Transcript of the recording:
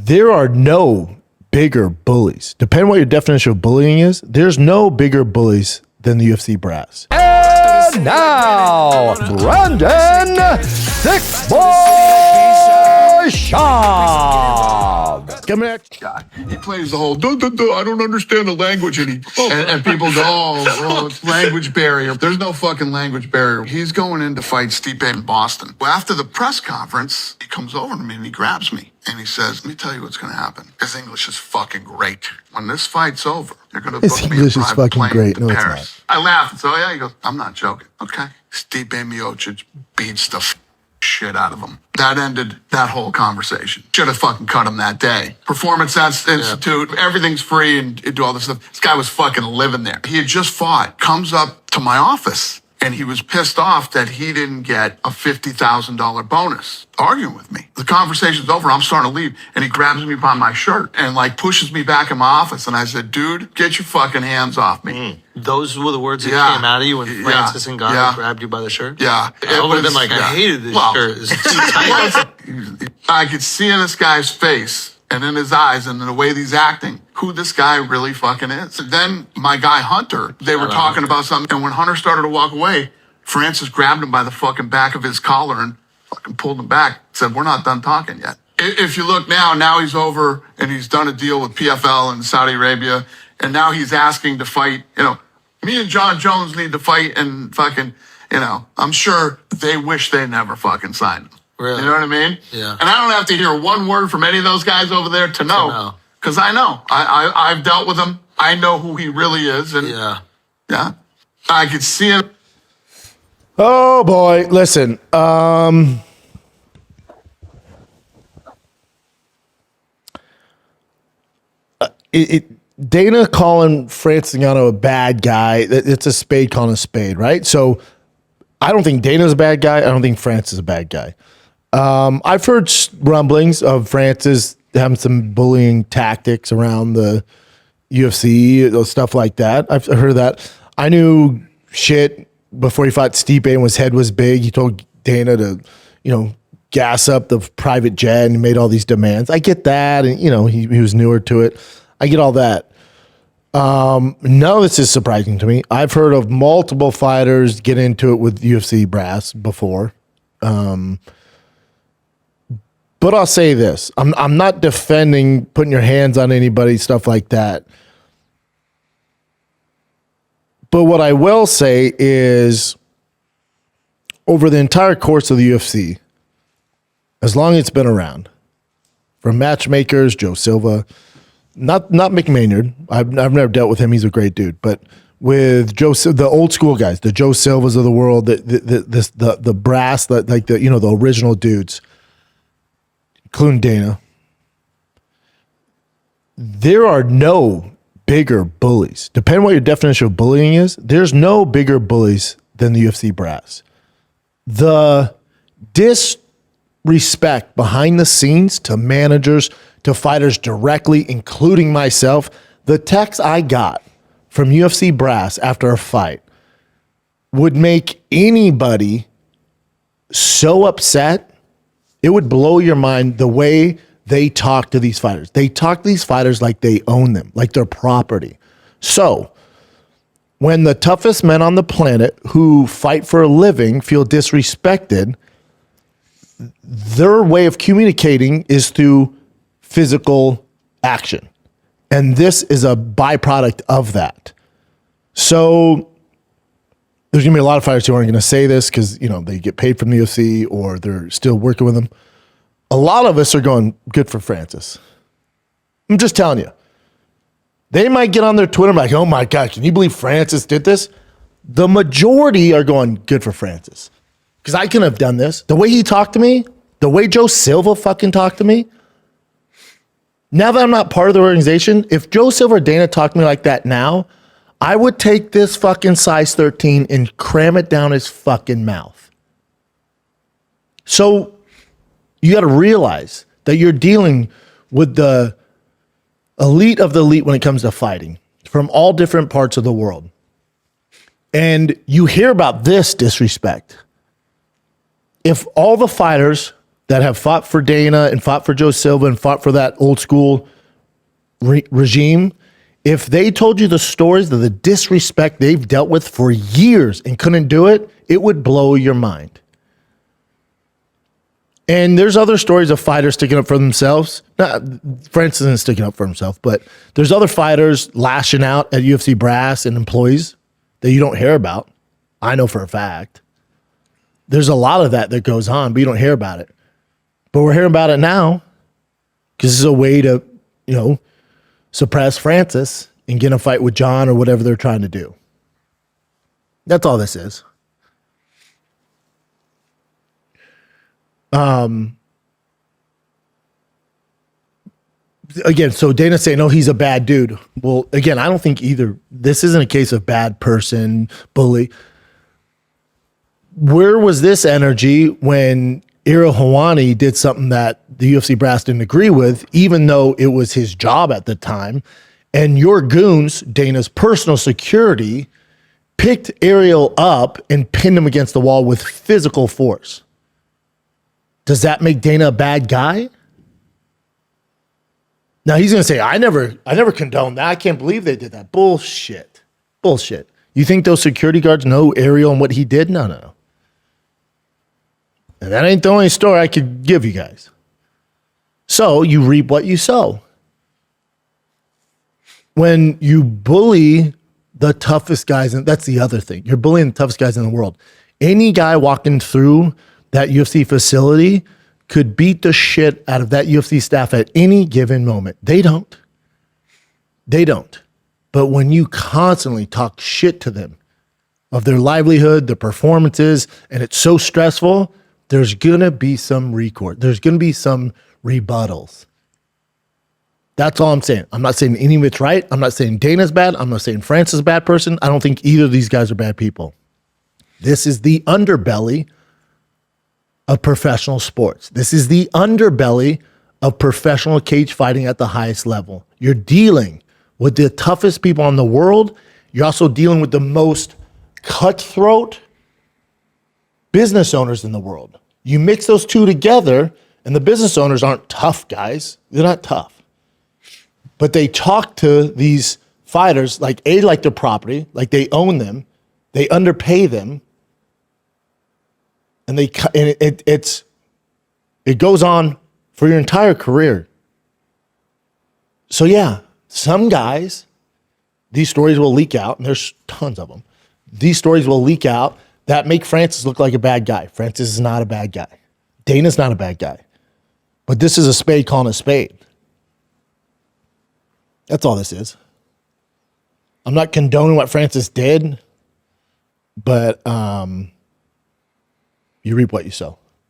there are no bigger bullies. Depending on what your definition of bullying is, there's no bigger bullies than the UFC brass. And now, Brandon Thiccc Boy Schaub. Coming at you. He plays the whole, I don't understand the language. And people go, oh, it's language barrier. There's no fucking language barrier. He's going in to fight Stipe in Boston. Well, after the press conference, he comes over to me and he grabs me. And he says, let me tell you what's going to happen. His English is fucking great. When this fight's over, you're going to book me a private plane to Paris. I laughed and said, oh yeah? He goes, I'm not joking. Okay. Stipe Miocic beats the shit out of him. That ended that whole conversation. Should have fucking cut him that day. Performance Institute, everything's free and do all this stuff. This guy was fucking living there. He had just fought, comes up to my office. And he was pissed off that he didn't get a $50,000 bonus, arguing with me. The conversation's over. I'm starting to leave. And he grabs me by my shirt and like pushes me back in my office. And I said, dude, get your fucking hands off me. Those were the words that came out of you when Francis Ngannou grabbed you by the shirt? Yeah. I would have been like, I hated this shirt. It's too tight. I could see in this guy's face and in his eyes and in the way he's acting who this guy really fucking is. And then my guy Hunter, they were talking about something. And when Hunter started to walk away, Francis grabbed him by the fucking back of his collar and fucking pulled him back. Said, we're not done talking yet. If you look now he's over and he's done a deal with PFL in Saudi Arabia. And now he's asking to fight, me and John Jones need to fight and fucking, I'm sure they wish they never fucking signed him. Really? You know what I mean? Yeah. And I don't have to hear one word from any of those guys over there to know. Because I know. I've dealt with him. I know who he really is. And yeah. I could see him. Oh, boy. Listen. Dana calling Francis Ngannou a bad guy, it's a spade calling a spade, right? So I don't think Dana's a bad guy. I don't think Francis is a bad guy. I've heard rumblings of Francis having some bullying tactics around the UFC, stuff like that. I've heard that. I knew shit before he fought Stipe and his head was big. He told Dana to, gas up the private jet and made all these demands. I get that. And, he was newer to it. I get all that. None of this is surprising to me. I've heard of multiple fighters get into it with UFC brass before. But I'll say this. I'm not defending putting your hands on anybody, stuff like that. But what I will say is over the entire course of the UFC, as long as it's been around, from matchmakers, Joe Silva, not Mick Maynard. I've never dealt with him. He's a great dude. But with the old school guys, the Joe Silvas of the world, the brass, the original dudes, including Dana, there are no bigger bullies. Depending on what your definition of bullying is, there's no bigger bullies than the UFC brass. The disrespect behind the scenes to managers, to fighters directly, including myself, the text I got from UFC brass after a fight would make anybody so upset. It would blow your mind the way they talk to these fighters. They talk to these fighters like they own them, like they're property. So when the toughest men on the planet who fight for a living feel disrespected, their way of communicating is through physical action. And this is a byproduct of that. So there's going to be a lot of fighters who aren't going to say this because, they get paid from the UFC or they're still working with them. A lot of us are going, good for Francis. I'm just telling you. They might get on their Twitter like, oh my God, can you believe Francis did this? The majority are going, good for Francis. Because I couldn't have done this. The way he talked to me, the way Joe Silva fucking talked to me. Now that I'm not part of the organization, if Joe Silva or Dana talked to me like that now, I would take this fucking size 13 and cram it down his fucking mouth. So you got to realize that you're dealing with the elite of the elite when it comes to fighting from all different parts of the world. And you hear about this disrespect. If all the fighters that have fought for Dana and fought for Joe Silva and fought for that old school regime, if they told you the stories of the disrespect they've dealt with for years and couldn't do it, it would blow your mind. And there's other stories of fighters sticking up for themselves. Francis isn't sticking up for himself, but there's other fighters lashing out at UFC brass and employees that you don't hear about. I know for a fact. There's a lot of that goes on, but you don't hear about it. But we're hearing about it now because this is a way to, suppress Francis and get in a fight with John or whatever they're trying to do. That's all this is. Again, so Dana's saying, "Oh, he's a bad dude." Well, again, I don't think either. This isn't a case of bad person, bully. Where was this energy when Ira Hawani did something that the UFC brass didn't agree with, even though it was his job at the time, and your goons, Dana's personal security, picked Ariel up and pinned him against the wall with physical force? Does that make Dana a bad guy? Now he's going to say, I never condoned that. I can't believe they did that. Bullshit. You think those security guards know Ariel and what he did? No. And that ain't the only story I could give you guys. So you reap what you sow. When you bully the toughest guys, and that's the other thing, you're bullying the toughest guys in the world. Any guy walking through that UFC facility could beat the shit out of that UFC staff at any given moment. They don't. But when you constantly talk shit to them of their livelihood, their performances, and it's so stressful, there's going to be some recourse. There's going to be some rebuttals. That's all I'm saying. I'm not saying any of it's right. I'm not saying Dana's bad. I'm not saying Francis is a bad person. I don't think either of these guys are bad people. This is the underbelly of professional sports. This is the underbelly of professional cage fighting at the highest level. You're dealing with the toughest people in the world. You're also dealing with the most cutthroat business owners in the world. You mix those two together, and the business owners aren't tough guys. They're not tough. But they talk to these fighters like their property, like they own them, they underpay them, and it goes on for your entire career. So yeah, some guys, these stories will leak out, and there's tons of them. These stories will leak out that make Francis look like a bad guy. Francis is not a bad guy. Dana's not a bad guy. But this is a spade calling a spade. That's all this is. I'm not condoning what Francis did, but you reap what you sow.